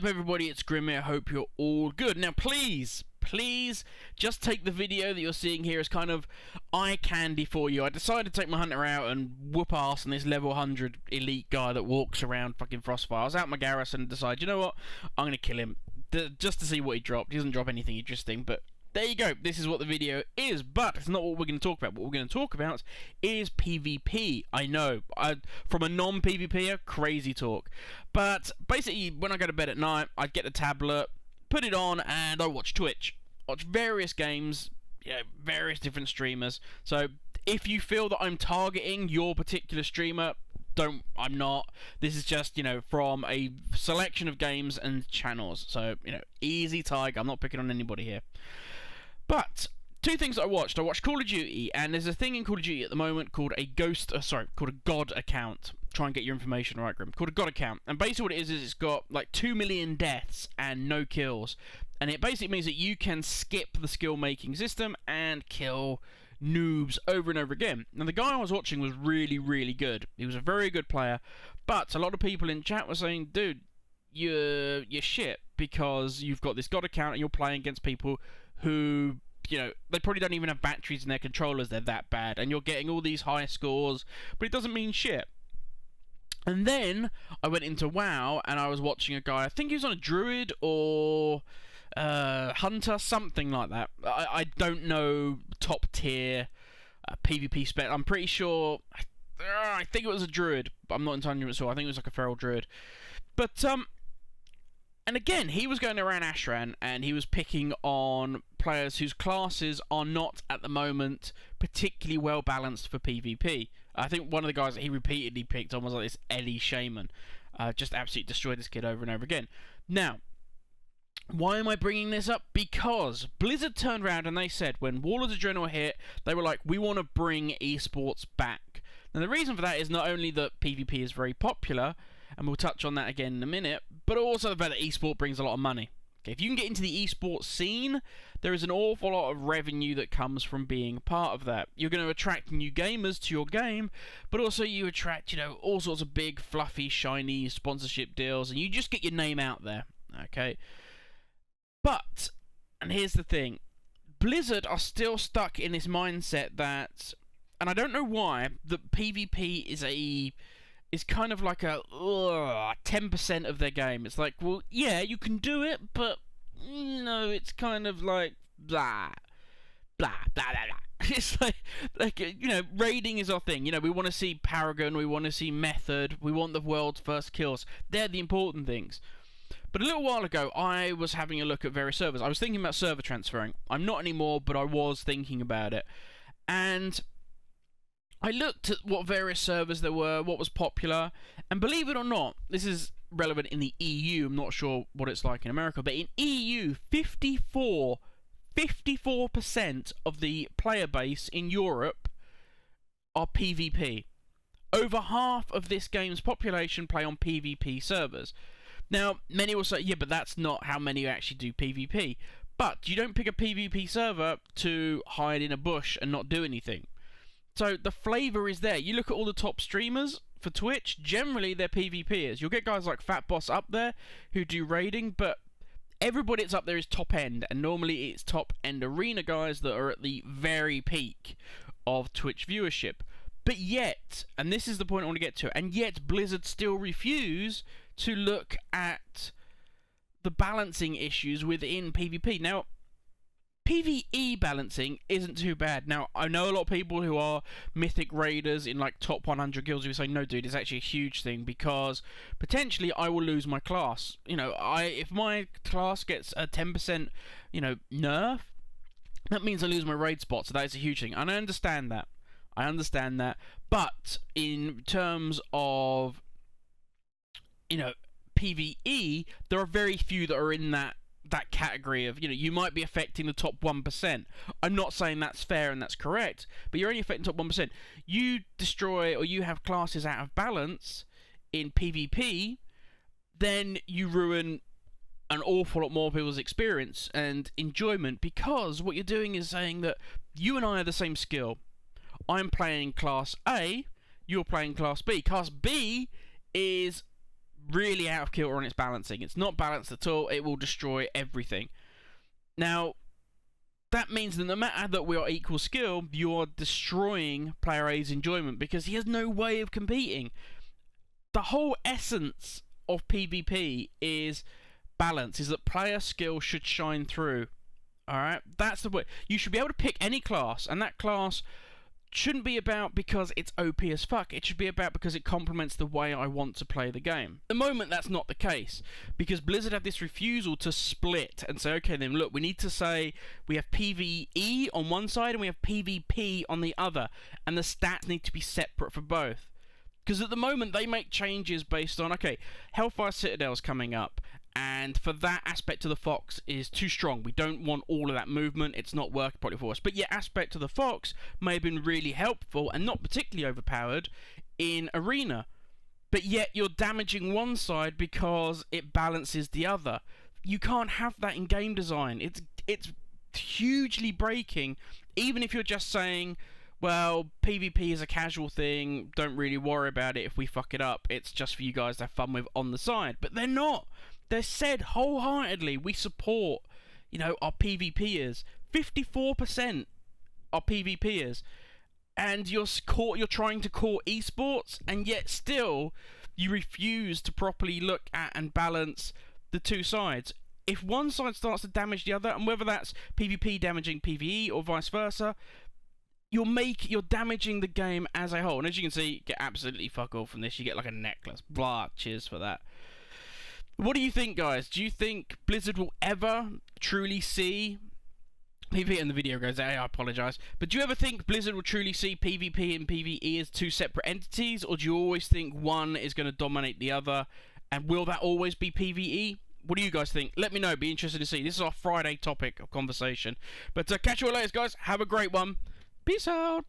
up, everybody? It's Grimmy. I hope you're all good. Now, please, just take the video that you're seeing here as kind of eye candy for you. I decided to take my hunter out and whoop ass on this level 100 elite guy that walks around fucking Frostfire. I was out in my garrison and decided, you know what? I'm going to kill him just to see what he dropped. He doesn't drop anything interesting, but there you go. This is what the video is, but it's not what we're going to talk about. What we're going to talk about is PvP. I know, from a non-PvPer, crazy talk. But basically, when I go to bed at night, I get the tablet, put it on, and I watch Twitch. Watch various games, various different streamers. So if you feel that I'm targeting your particular streamer, I'm not. This is just, from a selection of games and channels. So, easy tiger. I'm not picking on anybody here. But two things that I watched. I watched Call of Duty, and there's a thing in Call of Duty at the moment called a called a God account. Try and get your information right, Grim. Called a God account, and basically what it is it's got like 2 million deaths and no kills, and it basically means that you can skip the skill making system and kill noobs over and over again. Now the guy I was watching was really, really good. He was a very good player, but a lot of people in chat were saying, dude, you're shit because you've got this God account and you're playing against people who, they probably don't even have batteries in their controllers, they're that bad, and you're getting all these high scores, but it doesn't mean shit. And then I went into WoW, and I was watching a guy, I think he was on a druid or hunter, something like that. I don't know top tier PvP spec. I'm pretty sure, I think it was a druid, but I'm not entirely sure. I think it was like a feral druid. But, and again, he was going around Ashran, and he was picking on players whose classes are not, at the moment, particularly well balanced for PvP. I think one of the guys that he repeatedly picked on was like this Ellie Shaman. Just absolutely destroyed this kid over and over again. Now, why am I bringing this up? Because Blizzard turned around and they said, when Warlords of Draenor hit, they were like, we want to bring esports back. Now, the reason for that is not only that PvP is very popular, and we'll touch on that again in a minute, but also the fact that esport brings a lot of money. Okay, if you can get into the esports scene, there is an awful lot of revenue that comes from being part of that. You're going to attract new gamers to your game, but also you attract, all sorts of big, fluffy, shiny sponsorship deals, and you just get your name out there, okay? But, and here's the thing, Blizzard are still stuck in this mindset that, and I don't know why, that PvP is kind of like a 10% of their game. It's like, well, yeah, you can do it, but it's kind of like blah, blah, blah, blah, blah. It's like raiding is our thing. We want to see Paragon, we want to see Method, we want the world's first kills. They're the important things. But a little while ago, I was having a look at various servers. I was thinking about server transferring. I'm not anymore, but I was thinking about it. And I looked at what various servers there were, what was popular, and believe it or not, this is relevant in the EU, I'm not sure what it's like in America, but in EU, 54% of the player base in Europe are PvP. Over half of this game's population play on PvP servers. Now, many will say, yeah, but that's not how many actually do PvP. But you don't pick a PvP server to hide in a bush and not do anything. So the flavour is there. You look at all the top streamers for Twitch, generally they're PvPers. You'll get guys like Fat Boss up there who do raiding, but everybody that's up there is top end, and normally it's top end arena guys that are at the very peak of Twitch viewership. But yet, and this is the point I want to get to, and yet Blizzard still refuse to look at the balancing issues within PvP. Now, PvE balancing isn't too bad. Now, I know a lot of people who are mythic raiders in like top 100 guilds who say, no dude, it's actually a huge thing because potentially I will lose my class. If my class gets a 10% nerf, that means I lose my raid spot, so that is a huge thing. And I understand that. But in terms of PvE, there are very few that are in that category of, you might be affecting the top 1%. I'm not saying that's fair and that's correct, but you're only affecting top 1%. You destroy or you have classes out of balance in PvP, then you ruin an awful lot more people's experience and enjoyment, because what you're doing is saying that you and I are the same skill. I'm playing class A, you're playing class B. Class B is really out of kilter on its balancing. It's not balanced at all. It will destroy everything. Now, that means that no matter that we are equal skill, you are destroying player A's enjoyment because he has no way of competing. The whole essence of PvP is balance, is that player skill should shine through. Alright? That's the way. You should be able to pick any class, and that class shouldn't be about because it's OP as fuck. It should be about because it complements the way I want to play the game. At the moment, that's not the case, because Blizzard have this refusal to split and say, okay then, look, we need to say we have PvE on one side and we have PvP on the other, and the stats need to be separate for both. Because at the moment, they make changes based on, okay, Hellfire Citadel's coming up, and for that, Aspect of the Fox is too strong. We don't want all of that movement. It's not working properly for us. But yet, Aspect of the Fox may have been really helpful and not particularly overpowered in Arena. But yet, you're damaging one side because it balances the other. You can't have that in game design. It's hugely breaking, even if you're just saying, well, PvP is a casual thing, don't really worry about it if we fuck it up. It's just for you guys to have fun with on the side. But they're not. They said wholeheartedly, we support, you know, our PvPers. 54% are PvPers. And you're trying to court esports, and yet still you refuse to properly look at and balance the two sides. If one side starts to damage the other, and whether that's PvP damaging PvE or vice versa, you're damaging the game as a whole. And as you can see, you get absolutely fuck all from this. You get like a necklace. Blah, cheers for that. What do you think, guys? Do you think Blizzard will ever truly see... PvP and the video goes, hey, I apologise. But do you ever think Blizzard will truly see PvP and PvE as two separate entities? Or do you always think one is going to dominate the other? And will that always be PvE? What do you guys think? Let me know. Be interested to see. This is our Friday topic of conversation. But catch you all later, guys. Have a great one. Peace out.